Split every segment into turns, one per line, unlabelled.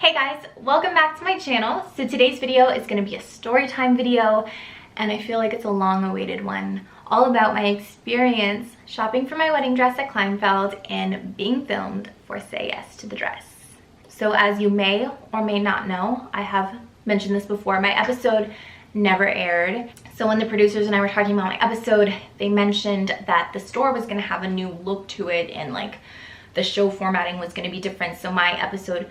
Hey guys, welcome back to my channel. So today's video is going to be a story time video, and I feel like it's a long-awaited one, all about my experience shopping for my wedding dress at Kleinfeld and being filmed for Say Yes to the Dress. So as you may or may not know, I have mentioned this before, my episode never aired. So when the producers and I were talking about my episode, they mentioned that the store was going to have a new look to it and like the show formatting was going to be different, so my episode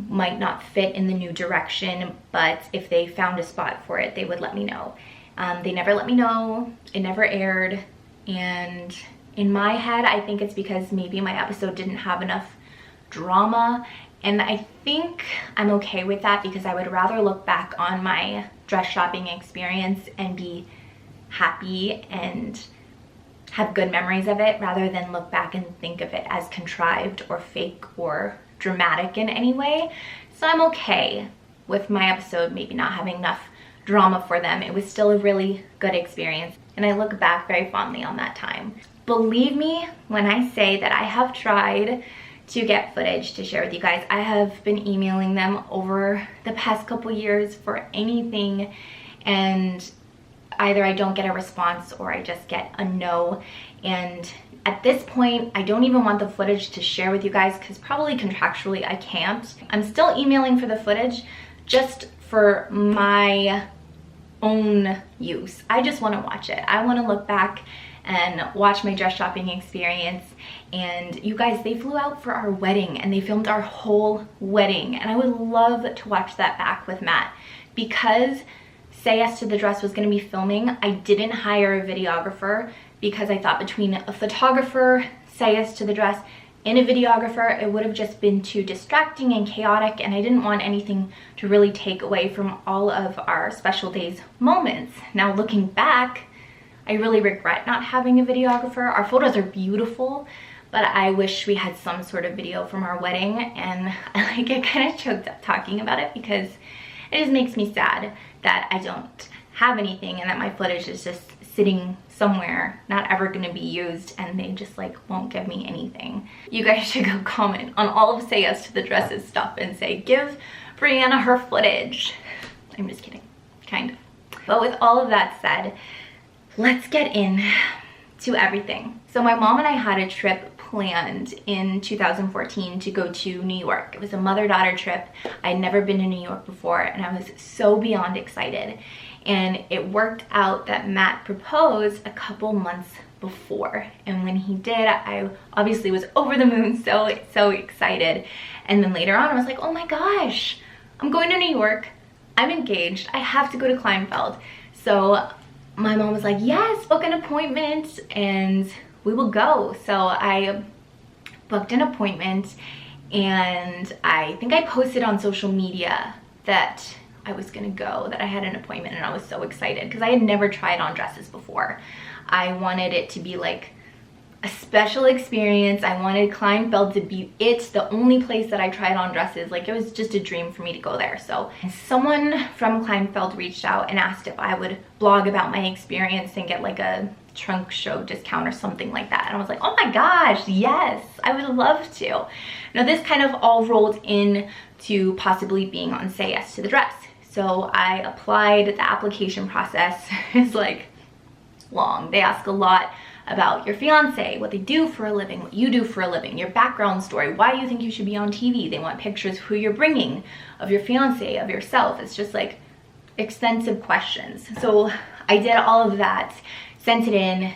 might not fit in the new direction, but if they found a spot for it, they would let me know. They never let me know, it never aired, and in my head, I think it's because maybe my episode didn't have enough drama, and I think I'm okay with that because I would rather look back on my dress shopping experience and be happy and have good memories of it rather than look back and think of it as contrived or fake or dramatic in any way. So I'm okay with my episode maybe not having enough drama for them. It was still a really good experience and I look back very fondly on that time. Believe me when I say that I have tried to get footage to share with you guys. I have been emailing them over the past couple years for anything, and either I don't get a response or I just get a no. And at this point, I don't even want the footage to share with you guys because probably contractually I can't. I'm still emailing for the footage just for my own use. I just want to watch it. I want to look back and watch my dress shopping experience. And you guys, they flew out for our wedding and they filmed our whole wedding. And I would love to watch that back with Matt. Because Say Yes to the Dress was going to be filming, I didn't hire a videographer because I thought between a photographer, Say Yes to the Dress, and a videographer, it would have just been too distracting and chaotic, and I didn't want anything to really take away from all of our special days moments. Now looking back, I really regret not having a videographer. Our photos are beautiful, but I wish we had some sort of video from our wedding, and I get kind of choked up talking about it because it just makes me sad that I don't have anything and that my footage is just sitting somewhere, not ever gonna be used, and they just like won't give me anything. You guys should go comment on all of Say Yes to the Dresses stuff and say, give Brianna her footage. I'm just kidding, kind of. But with all of that said, let's get into everything. So my mom and I had a trip planned in 2014 to go to New York. It was a mother-daughter trip. I'd never been to New York before and I was so beyond excited. And it worked out that Matt proposed a couple months before. And when he did, I obviously was over the moon, so excited. And then later on I was like, oh my gosh, I'm going to New York. I'm engaged. I have to go to Kleinfeld. So my mom was like, yes, book an appointment and we will go. So I booked an appointment and I think I posted on social media that I was gonna go, that I had an appointment, and I was so excited because I had never tried on dresses before. I wanted it to be like a special experience. I wanted Kleinfeld to be the only place that I tried on dresses. Like it was just a dream for me to go there. So someone from Kleinfeld reached out and asked if I would blog about my experience and get like a trunk show discount or something like that. And I was like, oh my gosh, yes, I would love to. Now this kind of all rolled in to possibly being on Say Yes to the Dress. So I applied. The application process is like long. They ask a lot about your fiance, what they do for a living, what you do for a living, your background story, why you think you should be on TV. They want pictures of who you're bringing, of your fiance, of yourself. It's just like extensive questions. So I did all of that, sent it in,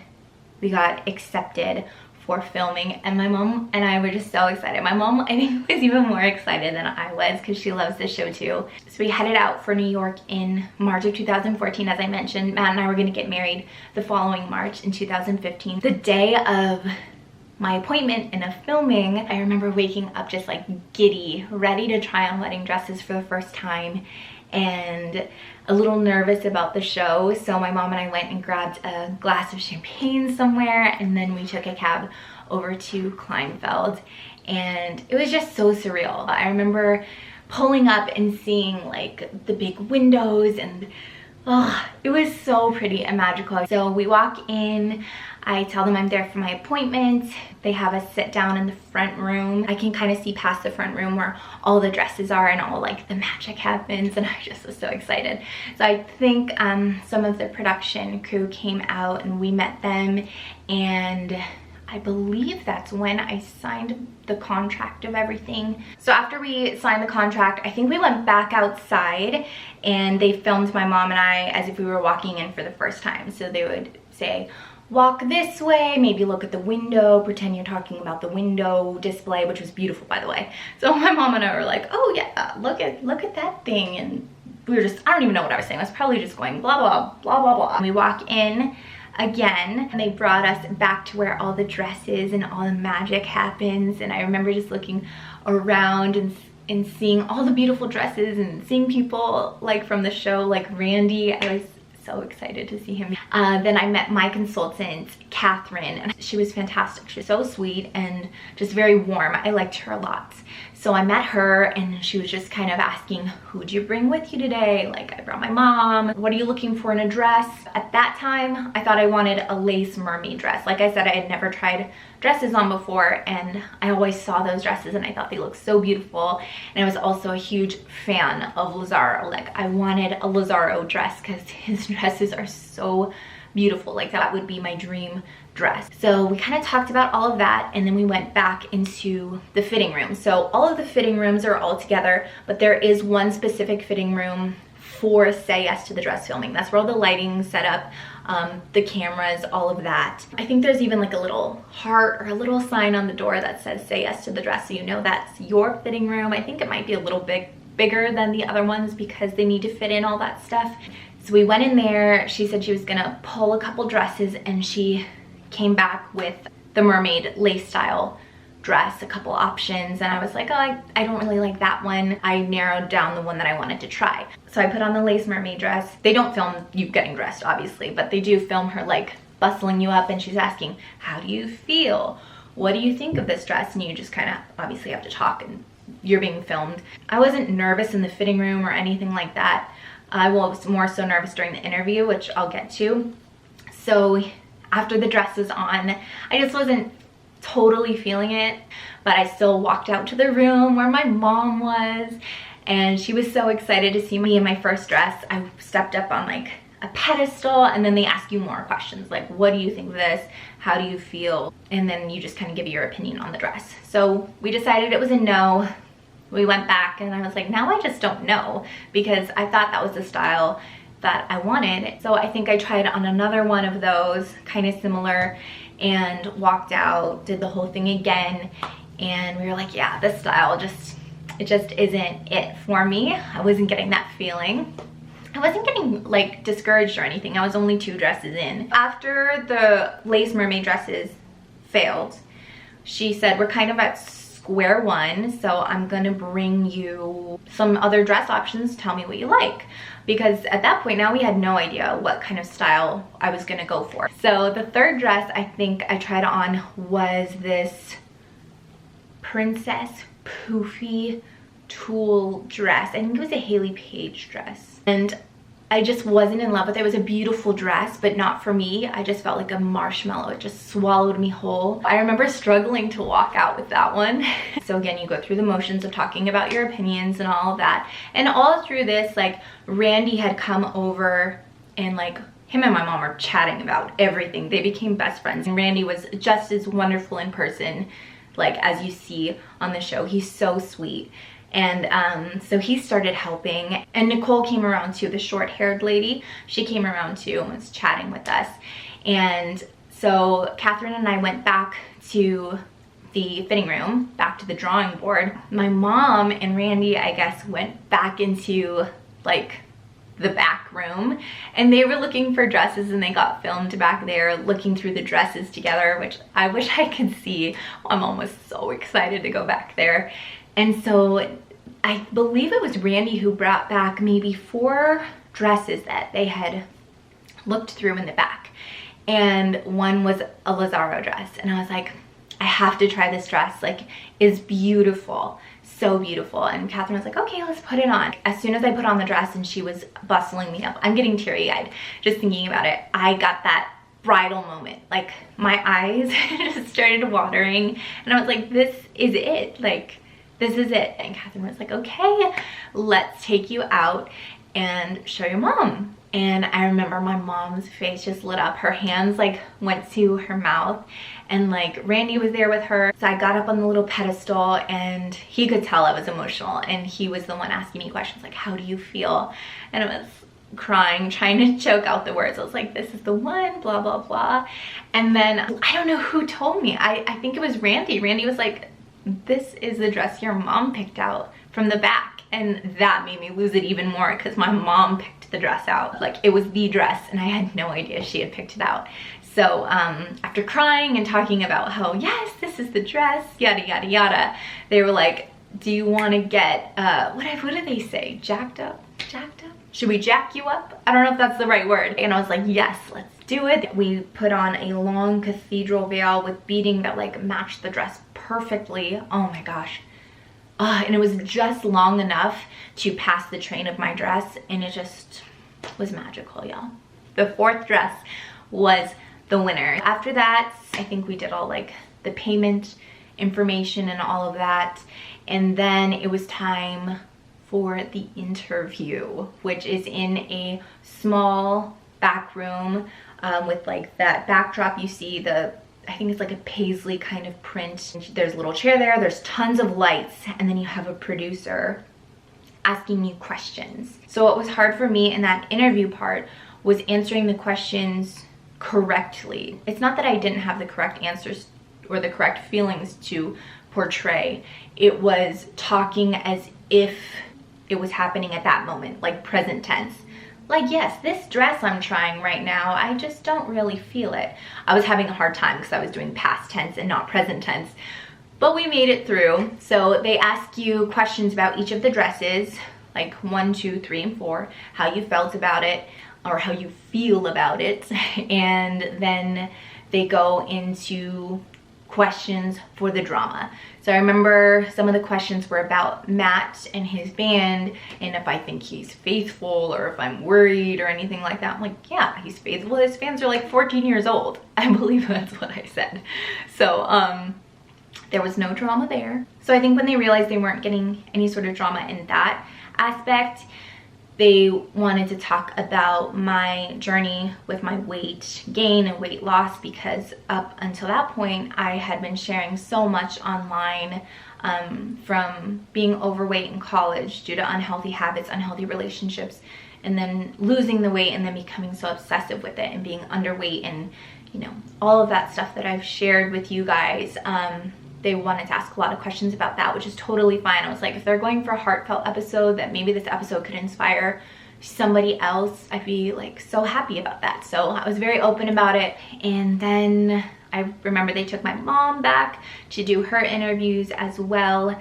we got accepted for filming, and my mom and I were just so excited. My mom, I think, was even more excited than I was because she loves this show too. So we headed out for New York in March of 2014. As I mentioned, Matt and I were gonna get married the following March in 2015. The day of my appointment and of filming, I remember waking up just like giddy, ready to try on wedding dresses for the first time, and a little nervous about the show. So my mom and I went and grabbed a glass of champagne somewhere, and then we took a cab over to Kleinfeld, and it was just so surreal. I remember pulling up and seeing like the big windows and Oh, it was so pretty and magical. So we walk in, I tell them I'm there for my appointment. They have us sit down in the front room. I can kind of see past the front room where all the dresses are and all like the magic happens, and I just was so excited. So I think some of the production crew came out and we met them, and I believe that's when I signed the contract of everything. So after we signed the contract, I think we went back outside and they filmed my mom and I as if we were walking in for the first time. So they would say, walk this way, maybe look at the window, pretend you're talking about the window display, which was beautiful, by the way. So my mom and I were like, oh yeah, look at that thing. And we were just, I don't even know what I was saying. I was probably just going blah, blah, blah, blah, blah. And we walk in again, and they brought us back to where all the dresses and all the magic happens. And I remember just looking around and seeing all the beautiful dresses and seeing people like from the show, like Randy. I was so excited to see him. Then I met my consultant, Catherine, and she was fantastic. She was so sweet and just very warm. I liked her a lot. So I met her and she was just kind of asking, who'd you bring with you today? Like, I brought my mom. What are you looking for in a dress? At that time, I thought I wanted a lace mermaid dress. Like I said, I had never tried dresses on before, and I always saw those dresses and I thought they looked so beautiful. And I was also a huge fan of Lazaro. Like, I wanted a Lazaro dress because his dresses are so beautiful. Like, that would be my dream dress. So we kind of talked about all of that, and then we went back into the fitting room. So all of the fitting rooms are all together, but there is one specific fitting room for Say Yes to the Dress filming. That's where all the lighting set up, the cameras, all of that. I think there's even like a little heart or a little sign on the door that says Say Yes to the Dress, so you know that's your fitting room. I think it might be a little bigger than the other ones because they need to fit in all that stuff. So we went in there. She said she was gonna pull a couple dresses, and she came back with the mermaid lace style dress, a couple options, and I was like, oh, I don't really like that one. I narrowed down the one that I wanted to try. So I put on the lace mermaid dress. They don't film you getting dressed, obviously, but they do film her like bustling you up, and she's asking, how do you feel? What do you think of this dress? And you just kind of obviously have to talk, and you're being filmed. I wasn't nervous in the fitting room or anything like that. I was more so nervous during the interview, which I'll get to. So after the dress was on, I just wasn't totally feeling it, but I still walked out to the room where my mom was, and she was so excited to see me in my first dress. I stepped up on like a pedestal, and then they ask you more questions like, what do you think of this? How do you feel? And then you just kind of give your opinion on the dress. So we decided it was a no. We went back, and I was like, now I just don't know, because I thought that was the style that I wanted. So I think I tried on another one of those, kind of similar, and walked out, did the whole thing again, and we were like, yeah, this style it just isn't it for me. I wasn't getting that feeling. I wasn't getting like discouraged or anything. I was only 2 dresses in. After the lace mermaid dresses failed, she said, we're kind of at square one, so I'm gonna bring you some other dress options. Tell me what you like. Because at that point now we had no idea what kind of style I was gonna go for. So the third dress I think I tried on was this princess poofy tulle dress. I think it was a Hailey Page dress. And I just wasn't in love with it. It was a beautiful dress, but not for me. I just felt like a marshmallow. It just swallowed me whole. I remember struggling to walk out with that one. So again, you go through the motions of talking about your opinions and all of that. And all through this, like, Randy had come over, and like him and my mom were chatting about everything. They became best friends. And Randy was just as wonderful in person, like as you see on the show. He's so sweet. And so he started helping, and Nicole came around too, the short-haired lady. She came around too and was chatting with us. And so Catherine and I went back to the fitting room, back to the drawing board. My mom and Randy, I guess, went back into like the back room, and they were looking for dresses, and they got filmed back there looking through the dresses together, which I wish I could see. My mom was so excited to go back there. And so I believe it was Randy who brought back maybe 4 dresses that they had looked through in the back. And one was a Lazaro dress. And I was like, I have to try this dress. Like, it's beautiful. so beautiful. And Catherine was like, okay, let's put it on. As soon as I put on the dress and she was bustling me up, I'm getting teary-eyed just thinking about it. I got that bridal moment. Like my eyes just started watering and I was like, this is it. Like, this is it. And Catherine was like, okay, let's take you out and show your mom. And I remember my mom's face just lit up. Her hands like went to her mouth and like Randy was there with her. So I got up on the little pedestal and he could tell I was emotional and he was the one asking me questions like, how do you feel? And I was crying, trying to choke out the words. I was like, this is the one, blah, blah, blah. And then I don't know who told me. I think it was Randy. Randy was like, this is the dress your mom picked out from the back. And that made me lose it even more because my mom picked the dress out. Like it was the dress and I had no idea she had picked it out. So after crying and talking about how, yes, this is the dress, yada, yada, yada, they were like, do you want to get, what did they say? Jacked up? Jacked up? Should we jack you up? I don't know if that's the right word. And I was like, yes, let's do it. We put on a long cathedral veil with beading that like matched the dress perfectly. Oh my gosh. And it was just long enough to pass the train of my dress and it just was magical, y'all. The fourth dress was the winner. After that, I think we did all like the payment information and all of that. And then it was time for the interview, which is in a small back room with like that backdrop you see, I think it's like a paisley kind of print. There's a little chair there, there's tons of lights, and then you have a producer asking you questions. So what was hard for me in that interview part was answering the questions correctly. It's not that I didn't have the correct answers or the correct feelings to portray. It was talking as if it was happening at that moment, like present tense. Like, yes, this dress I'm trying right now, I just don't really feel it. I was having a hard time because I was doing past tense and not present tense, but we made it through. So they ask you questions about each of the dresses, like 1, 2, 3, and 4, how you felt about it or how you feel about it. And then they go into questions for the drama. So I remember some of the questions were about Matt and his band and if I think he's faithful or if I'm worried or anything like that. I'm like, yeah, he's faithful. His fans are like 14 years old. I believe that's what I said. So there was no drama there. So I think when they realized they weren't getting any sort of drama in that aspect, they wanted to talk about my journey with my weight gain and weight loss, because up until that point I had been sharing so much online from being overweight in college due to unhealthy habits, unhealthy relationships, and then losing the weight and then becoming so obsessive with it and being underweight and, you know, all of that stuff that I've shared with you guys. They wanted to ask a lot of questions about that, which is totally fine. I was like, if they're going for a heartfelt episode, that maybe this episode could inspire somebody else, I'd be like so happy about that. So I was very open about it. And then I remember they took my mom back to do her interviews as well.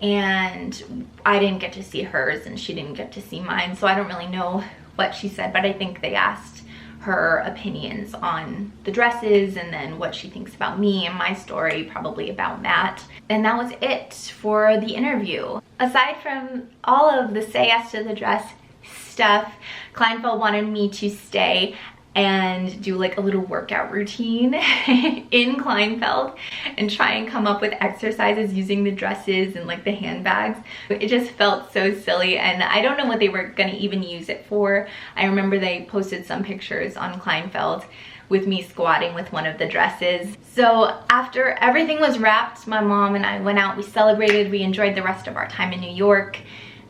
And I didn't get to see hers and she didn't get to see mine. So I don't really know what she said, but I think they asked her opinions on the dresses and then what she thinks about me and my story, probably about Matt. And that was it for the interview. Aside from all of the say yes to the dress stuff, Kleinfeld wanted me to stay and do like a little workout routine in Kleinfeld and try and come up with exercises using the dresses and like the handbags. It just felt so silly and I don't know what they were gonna even use it for. I remember they posted some pictures on Kleinfeld with me squatting with one of the dresses. So after everything was wrapped, my mom and I went out, we celebrated, we enjoyed the rest of our time in New York.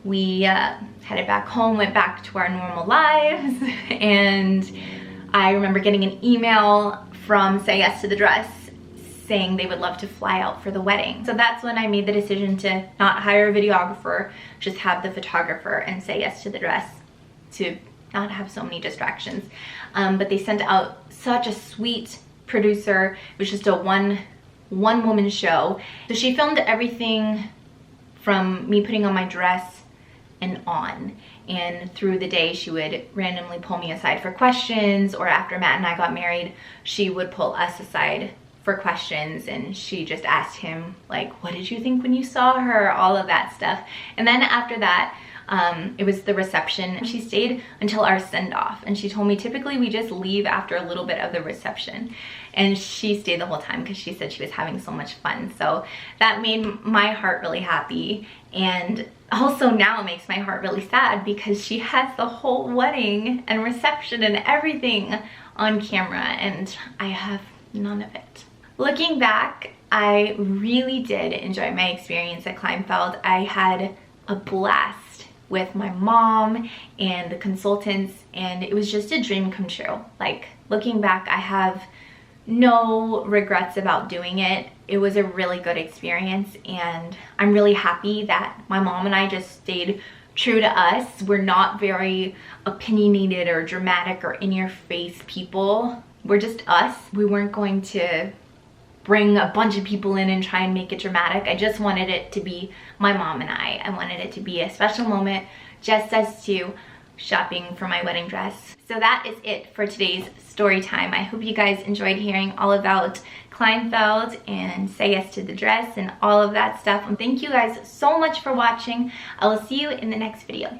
We headed back home, went back to our normal lives, and I remember getting an email from Say Yes to the Dress saying they would love to fly out for the wedding. So that's when I made the decision to not hire a videographer, just have the photographer and say yes to the dress to not have so many distractions. But they sent out such a sweet producer. It was just a one woman show. So she filmed everything from me putting on my dress and on. And through the day, she would randomly pull me aside for questions, or after Matt and I got married, she would pull us aside for questions, and she just asked him like, what did you think when you saw her, all of that stuff. And then after that, it was the reception. She stayed until our send-off, and she told me typically we just leave after a little bit of the reception, and she stayed the whole time because she said she was having so much fun. So that made my heart really happy, and also now it makes my heart really sad because she has the whole wedding and reception and everything on camera, and I have none of it. Looking back, I really did enjoy my experience at Kleinfeld. I had a blast with my mom and the consultants, and it was just a dream come true. Like, looking back, I have no regrets about doing it. It was a really good experience, and I'm really happy that my mom and I just stayed true to us. We're not very opinionated or dramatic or in-your-face people. We're just us. We weren't going to bring a bunch of people in and try and make it dramatic. I just wanted it to be my mom and I. I wanted it to be a special moment, just us two shopping for my wedding dress. So that is it for today's story time. I hope you guys enjoyed hearing all about Kleinfeld and say yes to the dress and all of that stuff. And thank you guys so much for watching. I will see you in the next video.